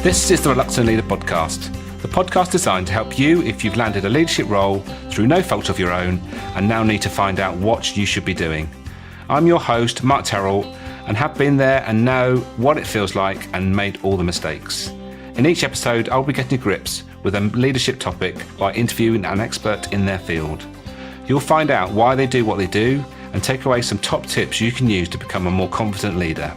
This is the Reluctant Leader podcast, the podcast designed to help you if you've landed a leadership role through no fault of your own and now need to find out what you should be doing. I'm your host, Mark Terrell, and have been there and know what it feels like and made all the mistakes. In each episode, I'll be getting to grips with a leadership topic by interviewing an expert in their field. You'll find out why they do what they do and take away some top tips you can use to become a more confident leader.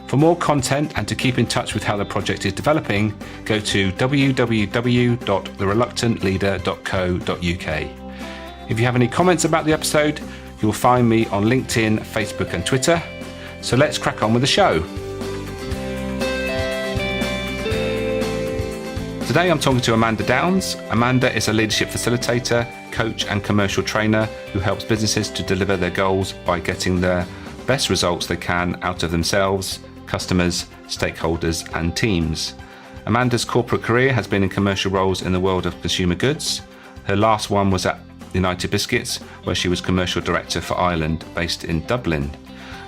For more content and to keep in touch with how the project is developing, go to www.thereluctantleader.co.uk. If you have any comments about the episode, you'll find me on LinkedIn, Facebook and Twitter. So let's crack on with the show. Today I'm talking to Amanda Downs. Amanda is a leadership facilitator, coach and commercial trainer who helps businesses to deliver their goals by getting the best results they can out of themselves, customers, stakeholders and teams. Amanda's corporate career has been in commercial roles in the world of consumer goods. Her last one was at United Biscuits, where she was commercial director for Ireland, based in Dublin.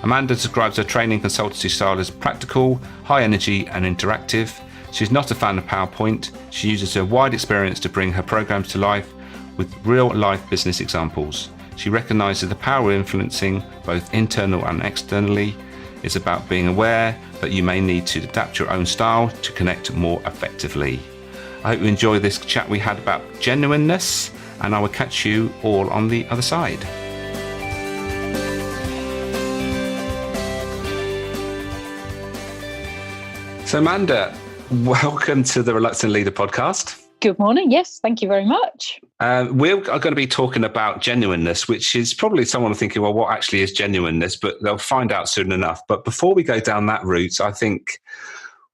Amanda describes her training consultancy style as practical, high energy and interactive. She's not a fan of PowerPoint. She uses her wide experience to bring her programs to life with real life business examples. She recognises the power of influencing both internal and externally. It's about being aware that you may need to adapt your own style to connect more effectively. I hope you enjoy this chat we had about genuineness, and I will catch you all on the other side. So Amanda, welcome to the Reluctant Leader podcast. Good morning. Yes, thank you very much. We're going to be talking about genuineness, which is probably someone thinking, well, what actually is genuineness? But they'll find out soon enough. But before we go down that route, I think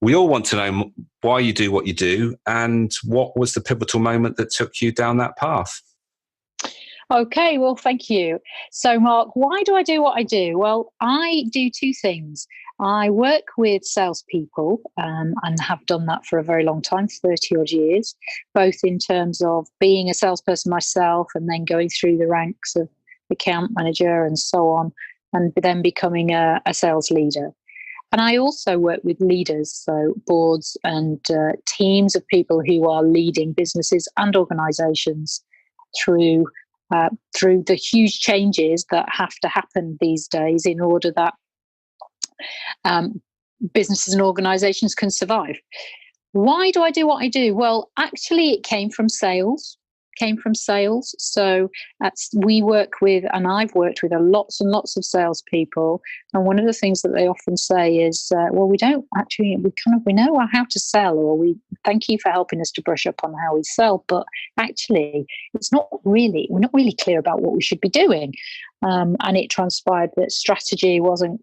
we all want to know why you do what you do and what was the pivotal moment that took you down that path. Okay, well, thank you. So, Mark, why do I do what I do? Well, I do two things. I work with salespeople and have done that for a very long time, 30 odd years, both in terms of being a salesperson myself and then going through the ranks of account manager and so on, and then becoming a sales leader. And I also work with leaders, so boards and teams of people who are leading businesses and organizations through the huge changes that have to happen these days in order that businesses and organizations can survive. Why do I do what I do? Well, actually, it came from sales. So we work with, and I've worked with lots and lots of salespeople. And one of the things that they often say is, well, we know how to sell, or we thank you for helping us to brush up on how we sell. But actually, we're not really clear about what we should be doing. And it transpired that the strategy wasn't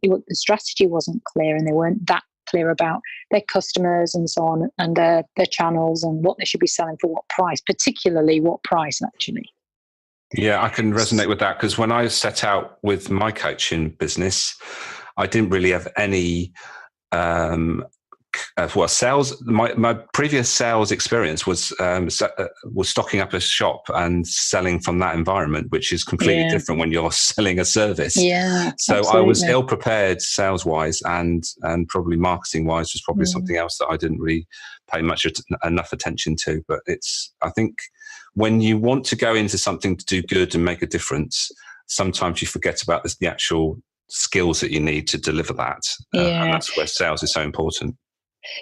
clear, and they weren't that clear about their customers and so on, and their channels and what they should be selling for what price, particularly what price actually. Yeah, I can resonate with that, because when I set out with my coaching business, I didn't really have any sales. My previous sales experience was stocking up a shop and selling from that environment, which is completely different when you're selling a service. Yeah. So absolutely. I was ill prepared sales wise, and probably marketing wise was probably something else that I didn't really pay enough attention to. But I think when you want to go into something to do good and make a difference, sometimes you forget about the actual skills that you need to deliver that. And that's where sales is so important.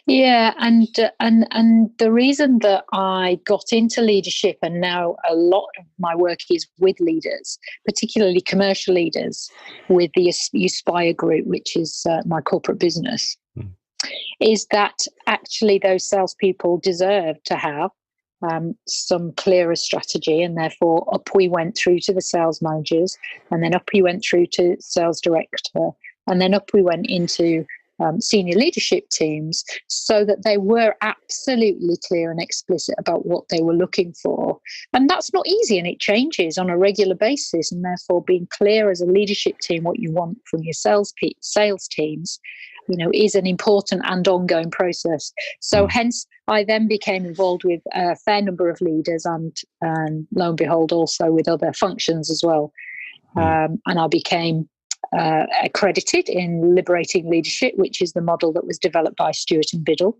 Yeah, and the reason that I got into leadership, and now a lot of my work is with leaders, particularly commercial leaders, with the Aspire group, which is my corporate business, is that actually those salespeople deserve to have some clearer strategy, and therefore up we went through to the sales managers, and then up we went through to sales director, and then up we went into senior leadership teams, so that they were absolutely clear and explicit about what they were looking for. And that's not easy, and it changes on a regular basis, and therefore being clear as a leadership team what you want from your sales teams, is an important and ongoing process. So hence I then became involved with a fair number of leaders, and lo and behold also with other functions as well. And I became accredited in Liberating Leadership, which is the model that was developed by Stewart and Biddle.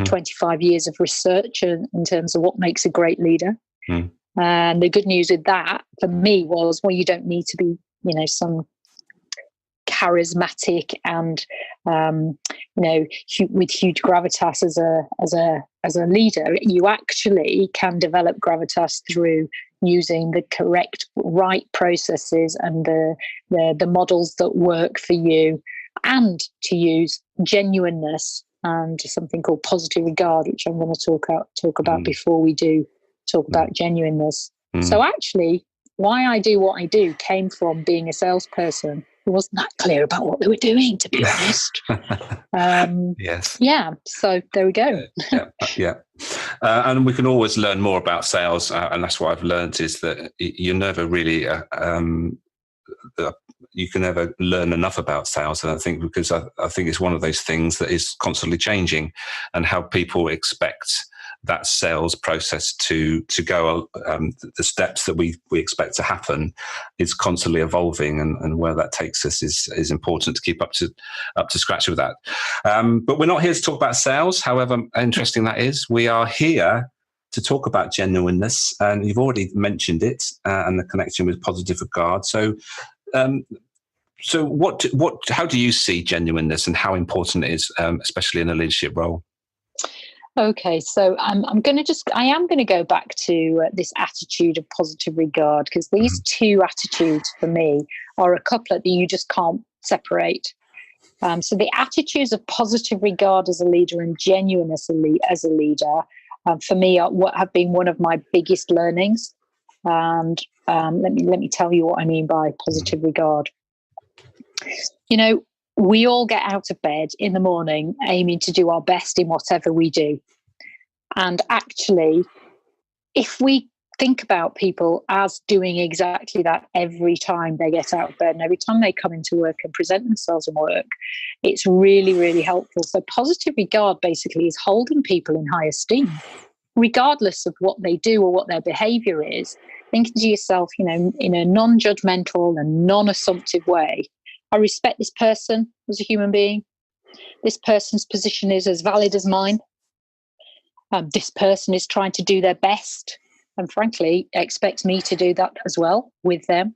25 years of research in terms of what makes a great leader. And the good news with that for me was, well, you don't need to be, some charismatic and with huge gravitas as a leader. You actually can develop gravitas through using the right processes and the models that work for you, and to use genuineness and something called positive regard, which I'm going to talk about before we do talk about genuineness. So actually, why I do what I do came from being a salesperson who wasn't that clear about what they were doing, to be honest. Yes. Yeah. So there we go. Yeah. And we can always learn more about sales. And that's what I've learned, is that you're never really, you can never learn enough about sales. And I think because I think it's one of those things that is constantly changing, and how people expect that sales process to go, the steps that we expect to happen is constantly evolving, and where that takes us is important to keep up to scratch with that. But we're not here to talk about sales, however interesting that is. We are here to talk about genuineness, and you've already mentioned it, and the connection with positive regard. So how do you see genuineness, and how important it is, especially in a leadership role? Okay, so I am going to go back to this attitude of positive regard, because these two attitudes for me are a couplet that you just can't separate. So the attitudes of positive regard as a leader and genuineness as a leader, for me, are what have been one of my biggest learnings. And let me tell you what I mean by positive regard. We all get out of bed in the morning aiming to do our best in whatever we do. And actually, if we think about people as doing exactly that every time they get out of bed and every time they come into work and present themselves in work, it's really, really helpful. So positive regard basically is holding people in high esteem, regardless of what they do or what their behavior is. Thinking to yourself, in a non-judgmental and non-assumptive way, I respect this person as a human being. This person's position is as valid as mine. This person is trying to do their best, and frankly, expects me to do that as well with them.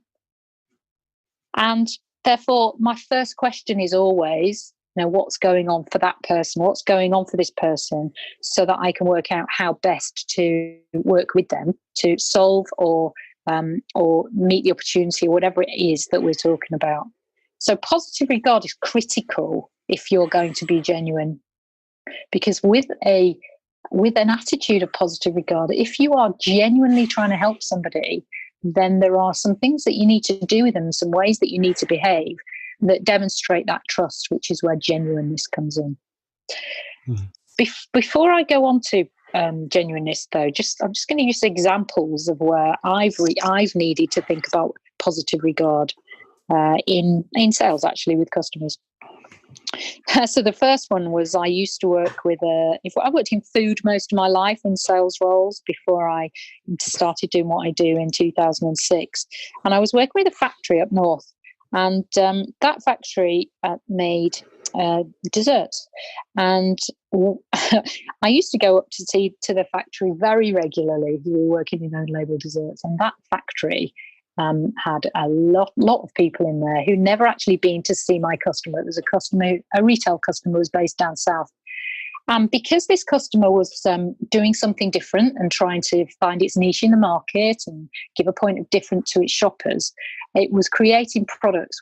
And therefore, my first question is always, what's going on for that person? What's going on for this person, so that I can work out how best to work with them to solve or meet the opportunity, or whatever it is that we're talking about. So positive regard is critical if you're going to be genuine, because with an attitude of positive regard, if you are genuinely trying to help somebody, then there are some things that you need to do with them, some ways that you need to behave that demonstrate that trust, which is where genuineness comes in. Before I go on to genuineness, though, I'm just going to use examples of where I've needed to think about positive regard in sales, actually, with customers. So the first one was, I used to work I worked in food most of my life in sales roles before I started doing what I do in 2006. And I was working with a factory up north, and that factory made desserts. And I used to go up to the factory very regularly. We were working in own label desserts, and that factory had a lot of people in there who never actually been to see my customer. It was a retail customer, was based down south. Because this customer was doing something different and trying to find its niche in the market and give a point of difference to its shoppers, it was creating products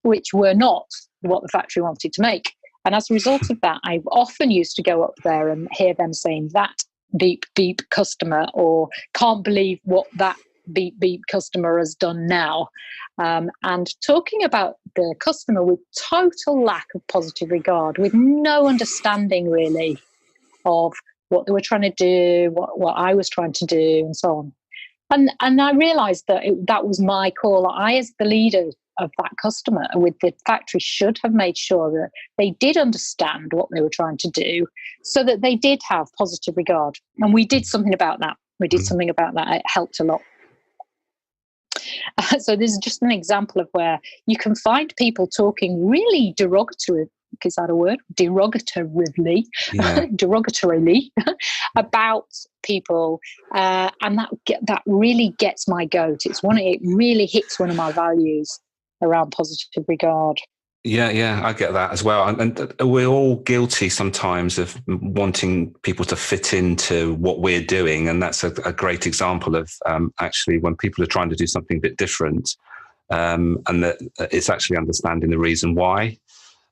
which were not what the factory wanted to make. And as a result of that, I often used to go up there and hear them saying, "That beep beep customer," or "Can't believe what that beep beep customer has done now," and talking about the customer with total lack of positive regard, with no understanding really of what they were trying to do, what I was trying to do, and so on. And I realized that that was my call. I, as the leader of that customer with the factory, should have made sure that they did understand what they were trying to do, so that they did have positive regard. And we did something about that. It helped a lot. So this is just an example of where you can find people talking really is that a word? Derogatorily, Yeah. derogatorily about people, and that really gets my goat. It really hits one of my values around positive regard. Yeah, I get that as well. And we're all guilty sometimes of wanting people to fit into what we're doing. And that's a great example of actually when people are trying to do something a bit different, and that it's actually understanding the reason why,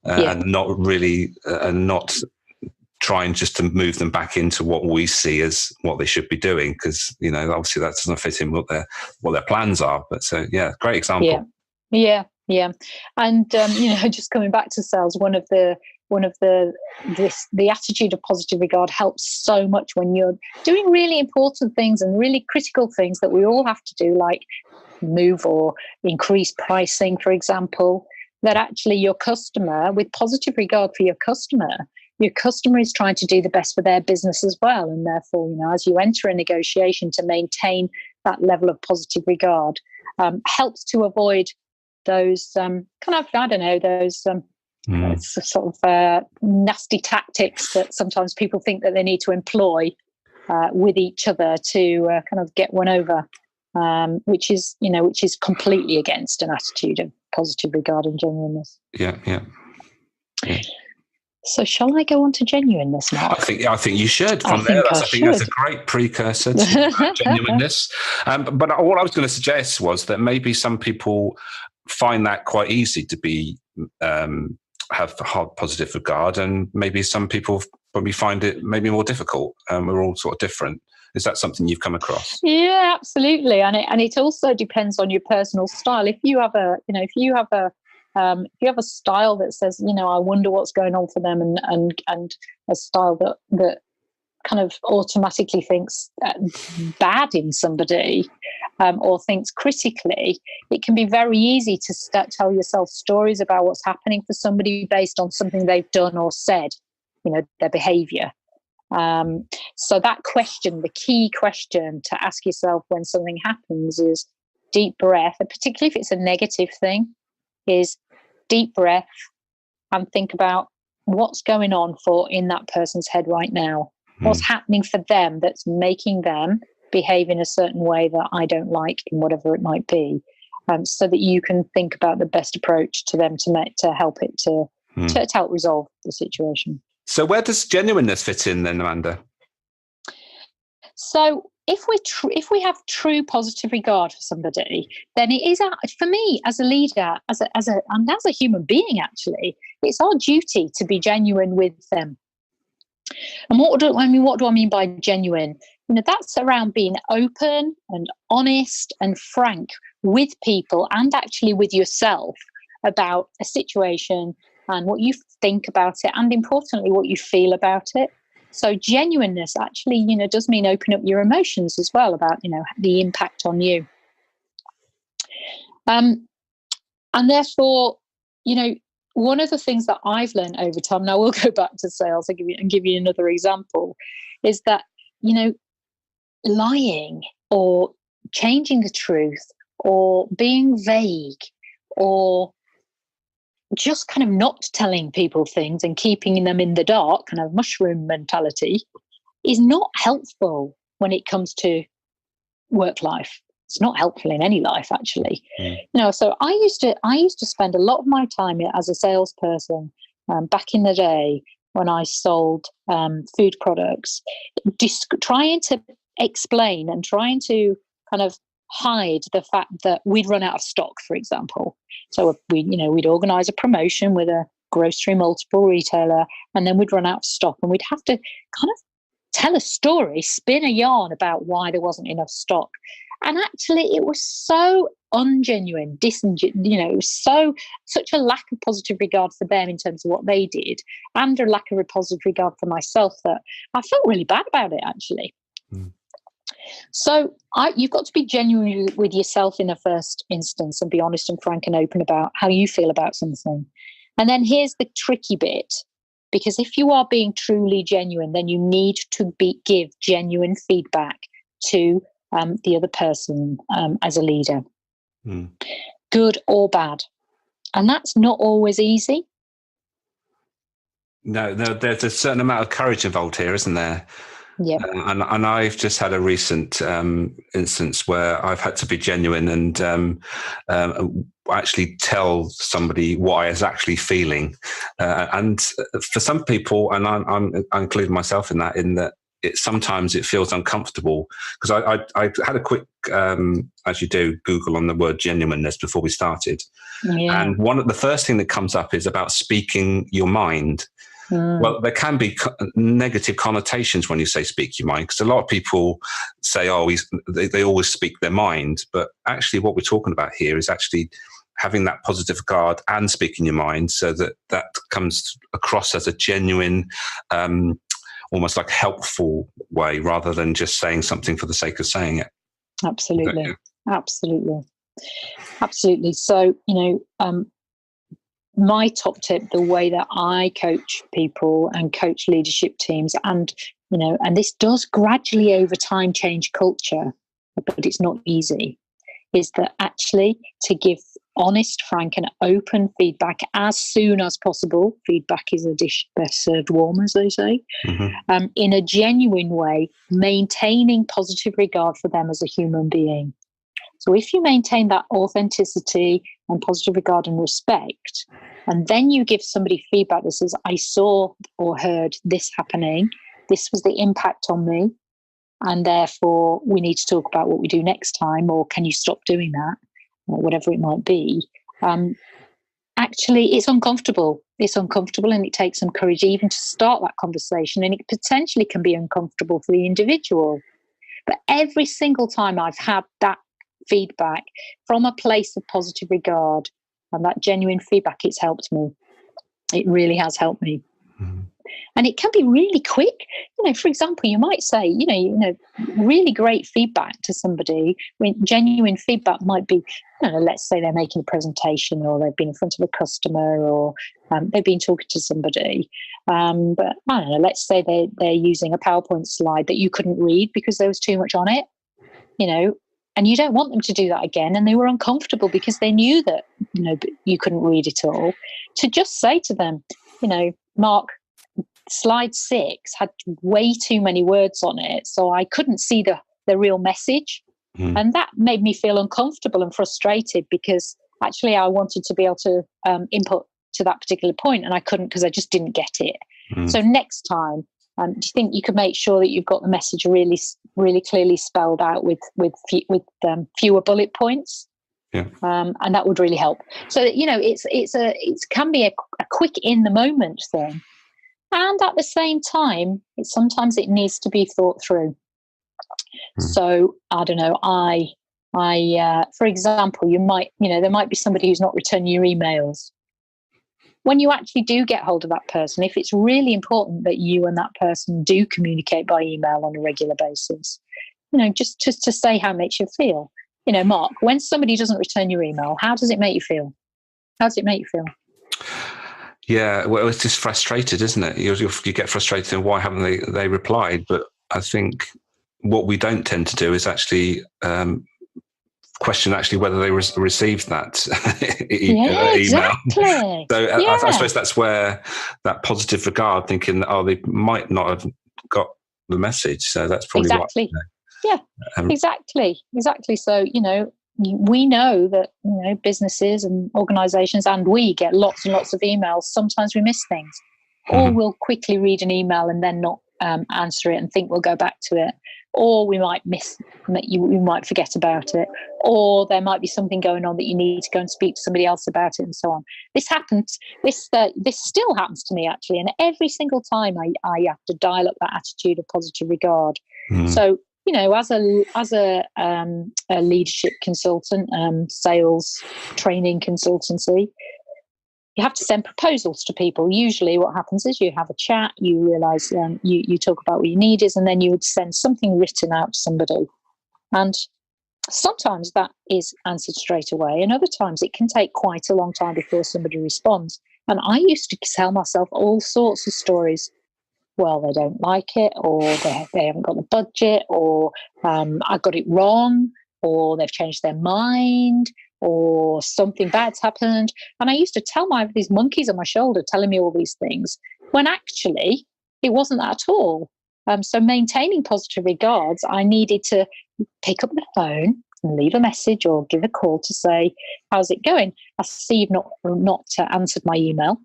and not really, not trying just to move them back into what we see as what they should be doing. Because, obviously that doesn't fit in what their plans are. But so, yeah, great example. Yeah. And, just coming back to sales, the attitude of positive regard helps so much when you're doing really important things and really critical things that we all have to do, like move or increase pricing, for example, that actually your customer, with positive regard for your customer is trying to do the best for their business as well. And therefore, as you enter a negotiation, to maintain that level of positive regard helps to avoid those sort of nasty tactics that sometimes people think that they need to employ with each other to kind of get one over, which is completely against an attitude of positive regard and genuineness. Yeah. So shall I go on to genuineness, Mark? I think you should. I think that's a great precursor to genuineness. But all I was going to suggest was that maybe some people find that quite easy to be have positive regard, and maybe some people probably find it maybe more difficult. We're all sort of different. Is that something you've come across? Yeah, absolutely. And it also depends on your personal style. If you have a style that says, I wonder what's going on for them, and a style that kind of automatically thinks bad in somebody, or thinks critically, it can be very easy to tell yourself stories about what's happening for somebody based on something they've done or said, their behavior. So that question, the key question to ask yourself when something happens, is deep breath, and particularly if it's a negative thing, is deep breath and think about what's going on in that person's head right now. What's happening for them that's making them behave in a certain way that I don't like, in whatever it might be, so that you can think about the best approach to them to help it to help resolve the situation. So where does genuineness fit in then, Amanda? So if we have true positive regard for somebody, then it is for me as a leader, as a human being, actually, it's our duty to be genuine with them. And what do I mean by genuine? That's around being open and honest and frank with people, and actually with yourself, about a situation and what you think about it, and importantly, what you feel about it. So genuineness actually, does mean open up your emotions as well about, the impact on you. And therefore, one of the things that I've learned over time, and I will go back to sales and give you another example, is that, lying or changing the truth or being vague or just kind of not telling people things and keeping them in the dark, kind of mushroom mentality, is not helpful when it comes to work life. It's not helpful in any life, actually. So I used to spend a lot of my time as a salesperson back in the day when I sold food products, trying to explain and trying to kind of hide the fact that we'd run out of stock, for example. So we'd organize a promotion with a grocery multiple retailer, and then we'd run out of stock, and we'd have to kind of tell a story, spin a yarn about why there wasn't enough stock. And actually, it was so ungenuine, it was such a lack of positive regard for them in terms of what they did, and a lack of positive regard for myself, that I felt really bad about it, actually. So you've got to be genuine with yourself in the first instance, and be honest and frank and open about how you feel about something. And then here's the tricky bit, because if you are being truly genuine, then you need to give genuine feedback to the other person as a leader, good or bad. And that's not always easy. No, there's a certain amount of courage involved here, isn't there? Yeah. And I've just had a recent instance where I've had to be genuine and actually tell somebody what I was actually feeling. And for some people, and I include myself in that sometimes it feels uncomfortable, because I had a quick, as you do, Google on the word genuineness before we started. Yeah. And the first thing that comes up is about speaking your mind. Well, there can be negative connotations when you say speak your mind, because a lot of people say, they always speak their mind. But actually what we're talking about here is actually having that positive regard and speaking your mind, so that comes across as a genuine, almost like helpful way, rather than just saying something for the sake of saying it. Absolutely. Absolutely. So, my top tip, the way that I coach people and coach leadership teams, and this does gradually over time change culture, but it's not easy, is that actually to give honest, frank and open feedback as soon as possible. Feedback is a dish best served warm, as they say. In a genuine way, maintaining positive regard for them as a human being. So if you maintain that authenticity and positive regard and respect, and then you give somebody feedback that says, I saw or heard this happening, this was the impact on me, and therefore we need to talk about what we do next time, or can you stop doing that, or whatever it might be. Actually, it's uncomfortable. It's uncomfortable, and it takes some courage even to start that conversation, and it potentially can be uncomfortable for the individual. But every single time I've had that feedback from a place of positive regard and that genuine feedback, it's helped me. It really has helped me. And it can be really quick. For example, you might say, really great feedback to somebody. When genuine feedback might be, let's say they're making a presentation, or they've been in front of a customer, or they've been talking to somebody. But I don't know, let's say they're using a PowerPoint slide that you couldn't read because there was too much on it, and you don't want them to do that again. And they were uncomfortable because they knew that, you couldn't read it all. To just say to them, Mark, slide 6 had way too many words on it, so I couldn't see the real message. And that made me feel uncomfortable and frustrated, because actually I wanted to be able to input to that particular point, and I couldn't because I just didn't get it. So next time, do you think you could make sure that you've got the message really, really clearly spelled out with fewer bullet points? Yeah. And that would really help. So that, it can be a quick in the moment thing, and at the same time, sometimes it needs to be thought through. So I don't know. I for example, there might be somebody who's not returning your emails. When you actually do get hold of that person, if it's really important that you and that person do communicate by email on a regular basis, just to say how it makes you feel. Mark, when somebody doesn't return your email, how does it make you feel? How does it make you feel? Yeah, well, it's just frustrated, isn't it? You get frustrated, and why haven't they replied? But I think what we don't tend to do is actually question whether they received that email. Exactly. So I suppose that's where that positive regard, thinking that they might not have got the message. So that's probably exactly. Exactly. So we know that businesses and organizations, and we get lots and lots of emails. Sometimes we miss things, or we'll quickly read an email and then not answer it and think we'll go back to it, or we might we might forget about it, or there might be something going on that you need to go and speak to somebody else about it, and so on. This happens. This still happens to me, actually, and every single time I have to dial up that attitude of positive regard. So as a leadership consultant, sales training consultancy, you have to send proposals to people. Usually what happens is you have a chat, you realize you talk about what your need is, and then you would send something written out to somebody. And sometimes that is answered straight away, and other times it can take quite a long time before somebody responds. And I used to tell myself all sorts of stories. Well, they don't like it, or they haven't got the budget, or I got it wrong, or they've changed their mind, or something bad's happened. And I used to tell these monkeys on my shoulder telling me all these things. when actually it wasn't that at all. So maintaining positive regards, I needed to pick up the phone and leave a message or give a call to say, how's it going? I see you've not answered my email.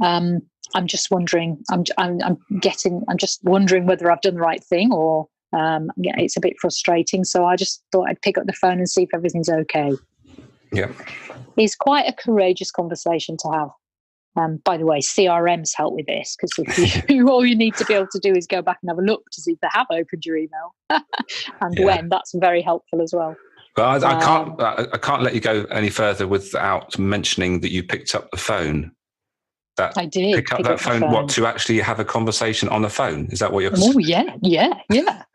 I'm just wondering, I'm just wondering whether I've done the right thing, or it's a bit frustrating. So I just thought I'd pick up the phone and see if everything's okay. Yeah. It's quite a courageous conversation to have. By the way, CRMs help with this, because if you all you need to be able to do is go back and have a look to see if they have opened your email, and when. That's very helpful as well. But I can't let you go any further without mentioning that you picked up the phone. I did pick up that phone. What, to actually have a conversation on the phone? Is that what you're? Oh yeah,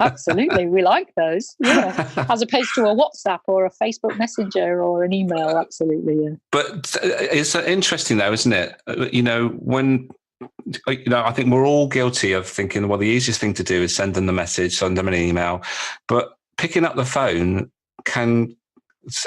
absolutely. We like those, as opposed to a WhatsApp or a Facebook Messenger or an email. Absolutely, yeah. But it's interesting, though, isn't it? When I think we're all guilty of thinking, well, the easiest thing to do is send them the message, send them an email, but picking up the phone can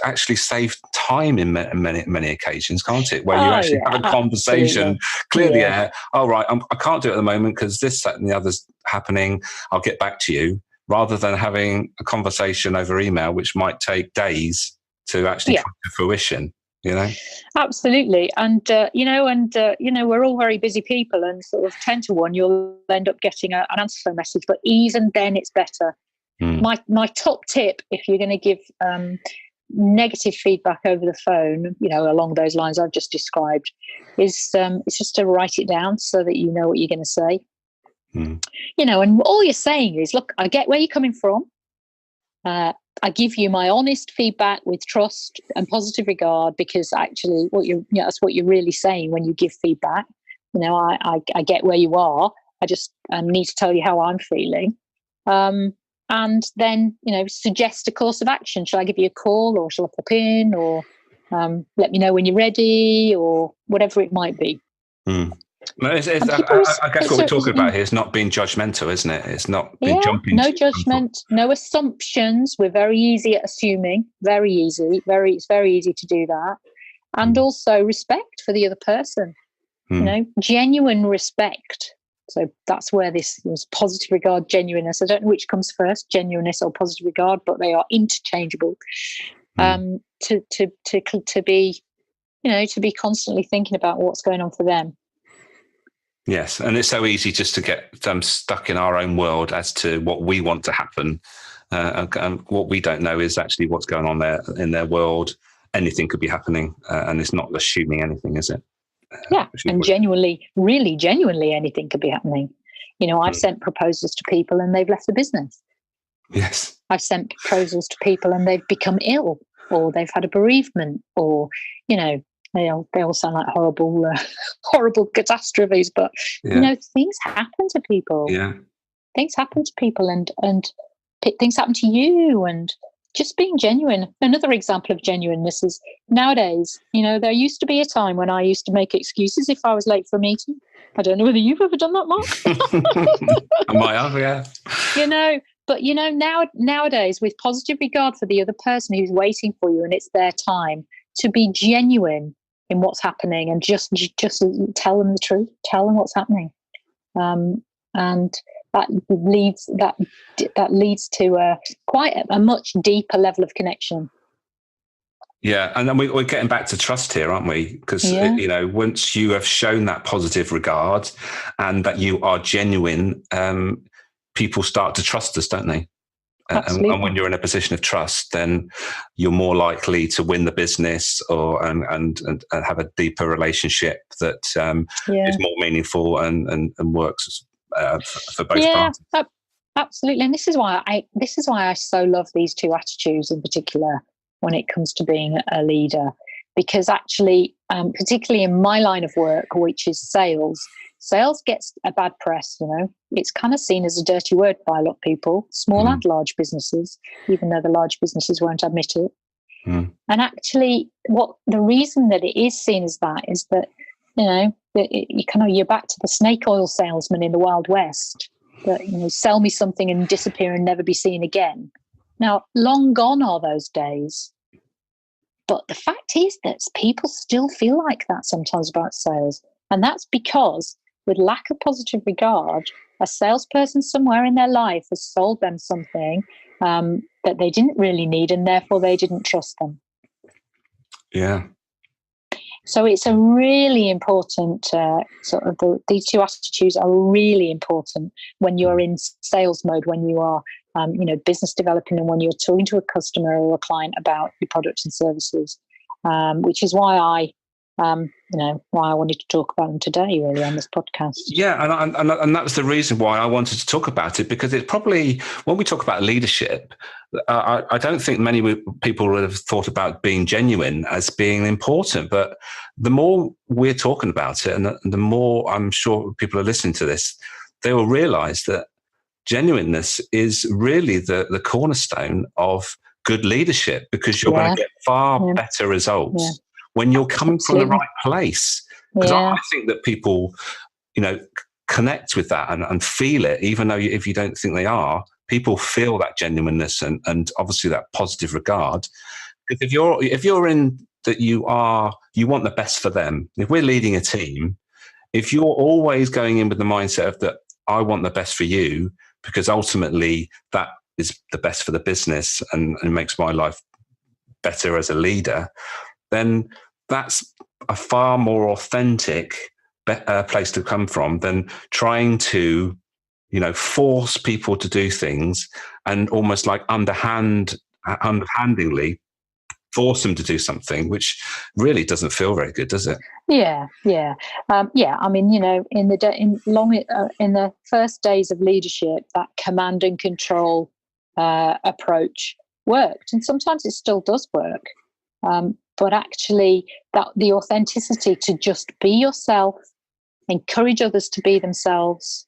actually save time in many occasions, can't it? Where you actually have a conversation, clear the air. Oh, right, I can't do it at the moment because this, that, and the other's happening. I'll get back to you, rather than having a conversation over email, which might take days to actually come to fruition. Absolutely. And we're all very busy people, and sort of 10 to 1, you'll end up getting an answer phone message. But even then, it's better. My top tip, if you're going to give negative feedback over the phone, along those lines I've just described, is it's just to write it down so that you know what you're going to say. And all you're saying is, look, I get where you're coming from. I give you my honest feedback with trust and positive regard, because actually that's what you're really saying when you give feedback. I get where you are. I just need to tell you how I'm feeling. And then, suggest a course of action. Shall I give you a call, or shall I pop in, or let me know when you're ready, or whatever it might be. I guess what we're talking about here is not being judgmental, isn't it? It's not being jumping. No judgment, no assumptions. We're very easy at assuming. Very easy. It's very easy to do that. And also respect for the other person. Genuine respect. So that's where this positive regard, genuineness. I don't know which comes first, genuineness or positive regard, but they are interchangeable. To be, to be constantly thinking about what's going on for them. Yes, and it's so easy just to get stuck in our own world as to what we want to happen, and what we don't know is actually what's going on there in their world. Anything could be happening, and it's not assuming anything, is it? And really genuinely anything could be happening. I've sent proposals to people and they've left the business. Yes. I've sent proposals to people and they've become ill, or they've had a bereavement, or, they all sound like horrible catastrophes, but, things happen to people. Yeah. Things happen to people, and things happen to you, and just being genuine. Another example of genuineness is nowadays, there used to be a time when I used to make excuses if I was late for a meeting. I don't know whether you've ever done that, Mark. I might have, yeah. But nowadays, with positive regard for the other person who's waiting for you and it's their time, to be genuine in what's happening and just tell them the truth, tell them what's happening. And that leads to quite a much deeper level of connection. Yeah, and then we're getting back to trust here, aren't we? Because once you have shown that positive regard and that you are genuine, people start to trust us, don't they? And when you're in a position of trust, then you're more likely to win the business, and have a deeper relationship that is more meaningful and works for both parties. Absolutely. And this is why I so love these two attitudes in particular when it comes to being a leader, because actually, particularly in my line of work, which is sales gets a bad press. It's kind of seen as a dirty word by a lot of people, small and large businesses, even though the large businesses won't admit it. And actually, the reason that it is seen as that is that, you're back to the snake oil salesman in the Wild West, that, sell me something and disappear and never be seen again. Now, long gone are those days. But the fact is that people still feel like that sometimes about sales. And that's because with lack of positive regard, a salesperson somewhere in their life has sold them something that they didn't really need, and therefore they didn't trust them. Yeah. So it's a really important these two attitudes are really important when you're in sales mode, when you are, business developing, and when you're talking to a customer or a client about your products and services, which is why I wanted to talk about them today, really, on this podcast. Yeah, and that was the reason why I wanted to talk about it, because it's probably, when we talk about leadership, I don't think many people would have thought about being genuine as being important. But the more we're talking about it, and the more I'm sure people are listening to this, they will realize that genuineness is really the cornerstone of good leadership, because you're going to get far better results when you're coming from the right place. Because I think that people, connect with that and feel it, even though if you don't think they are, people feel that genuineness and obviously that positive regard. Because if you're in that, you want the best for them. If we're leading a team, if you're always going in with the mindset of that, I want the best for you, because ultimately that is the best for the business and makes my life better as a leader, then that's a far more authentic place to come from than trying to, force people to do things and almost like underhandingly force them to do something, which really doesn't feel very good, does it? Yeah. I mean, in the first days of leadership, that command and control approach worked, and sometimes it still does work. But actually, that the authenticity to just be yourself, encourage others to be themselves,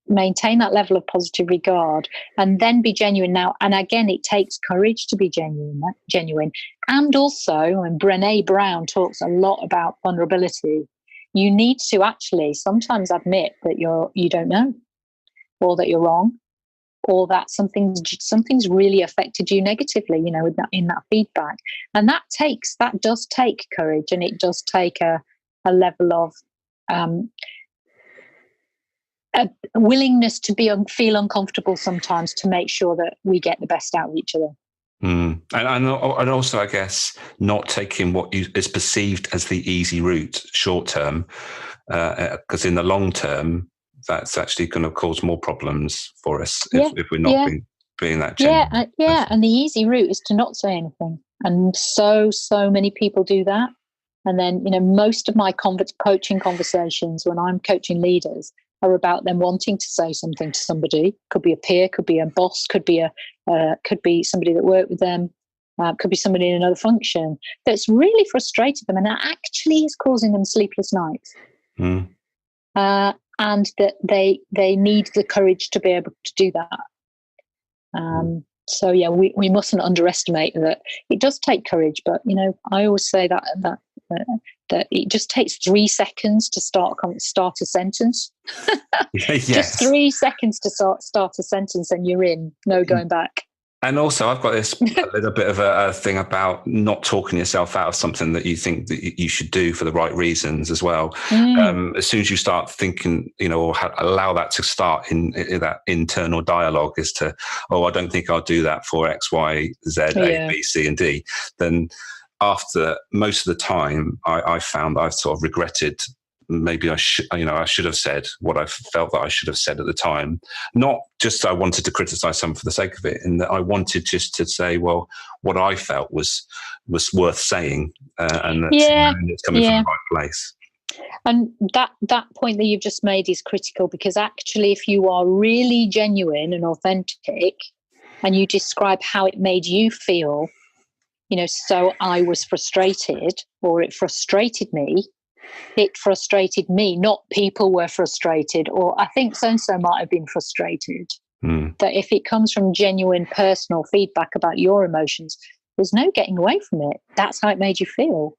maintain that level of positive regard, and then be genuine. Now, and again, it takes courage to be genuine. And also, and Brené Brown talks a lot about vulnerability. You need to actually sometimes admit that you don't know, or that you're wrong, or that something's really affected you negatively, in that feedback. And that does take courage, and it does take a level of a willingness to feel uncomfortable sometimes, to make sure that we get the best out of each other. And also, I guess, not taking what is perceived as the easy route short term, because in the long term, that's actually going to cause more problems for us if we're not being that genuine. And the easy route is to not say anything, and so many people do that. And then, most of my coaching conversations when I'm coaching leaders are about them wanting to say something to somebody. Could be a peer, could be a boss, could be somebody that worked with them, could be somebody in another function that's really frustrated them, and that actually is causing them sleepless nights. And that they need the courage to be able to do that. So yeah, we mustn't underestimate that. It does take courage, but I always say that it just takes 3 seconds to start a sentence. Yes. Just 3 seconds to start a sentence, and you're in. No going back. And also, I've got this a little bit of a thing about not talking yourself out of something that you think that you should do for the right reasons as well. As soon as you start thinking, or allow that to start in that internal dialogue as to, I don't think I'll do that for X, Y, Z, A, B, C, and D, then after most of the time, I found I've sort of regretted. Maybe I should have said what I felt that I should have said at the time. Not just I wanted to criticize someone for the sake of it, and that I wanted just to say, well, what I felt was worth saying, and it's coming from the right place. And that point that you've just made is critical, because actually, if you are really genuine and authentic, and you describe how it made you feel, so I was frustrated, or it frustrated me. It frustrated me, not people were frustrated, or I think so-and-so might have been frustrated. That if it comes from genuine personal feedback about your emotions, there's no getting away from it. That's how it made you feel.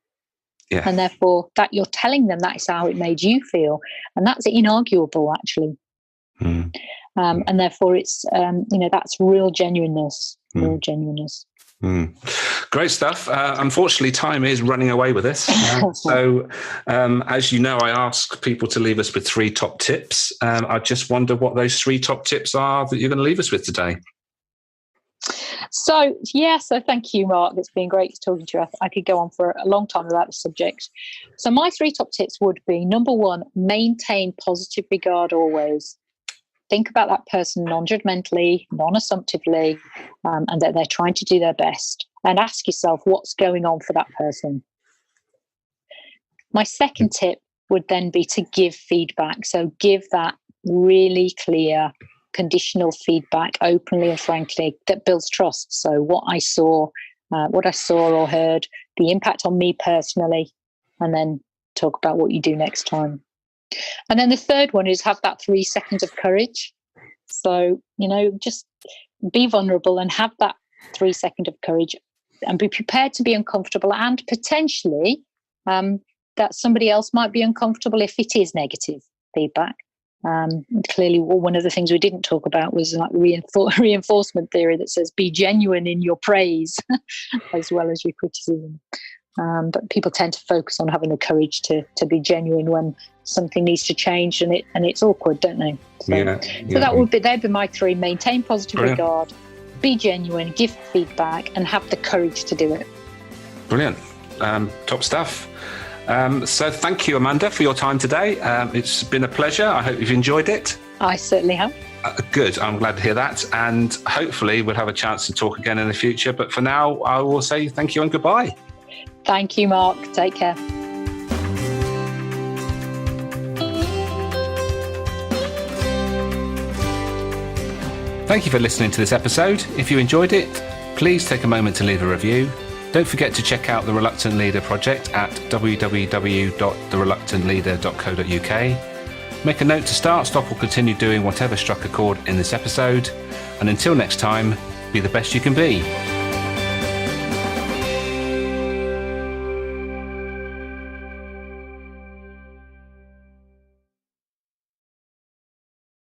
Yeah. And therefore, that you're telling them that's how it made you feel. And that's inarguable, actually. And therefore, it's, that's real genuineness. Real genuineness. Great stuff. Unfortunately, time is running away with us. So, as you know, I ask people to leave us with 3 top tips. I just wonder what those 3 top tips are that you're going to leave us with today. So thank you, Mark. It's been great talking to you. I could go on for a long time about the subject. So my 3 top tips would be, number 1, maintain positive regard always. Think about that person non-judgmentally, non-assumptively, and that they're trying to do their best. And ask yourself what's going on for that person. My second tip would then be to give feedback. So give that really clear, conditional feedback openly and frankly that builds trust. So what I saw or heard, the impact on me personally, and then talk about what you do next time. And then the third one is have that 3 seconds of courage. So, just be vulnerable and have that 3 seconds of courage and be prepared to be uncomfortable, and potentially that somebody else might be uncomfortable if it is negative feedback. Clearly, one of the things we didn't talk about was like reinforcement theory that says be genuine in your praise as well as your criticism. But people tend to focus on having the courage to be genuine when something needs to change, and it's awkward, don't they? So they'd be my 3: maintain positive regard, be genuine, give feedback, and have the courage to do it. Brilliant. Top stuff. So thank you, Amanda, for your time today. It's been a pleasure. I hope you've enjoyed it. I certainly have. Good. I'm glad to hear that. And hopefully we'll have a chance to talk again in the future. But for now, I will say thank you and goodbye. Thank you, Mark. Take care. Thank you for listening to this episode. If you enjoyed it, please take a moment to leave a review. Don't forget to check out the Reluctant Leader project at www.thereluctantleader.co.uk. Make a note to start, stop or continue doing whatever struck a chord in this episode. And until next time, be the best you can be.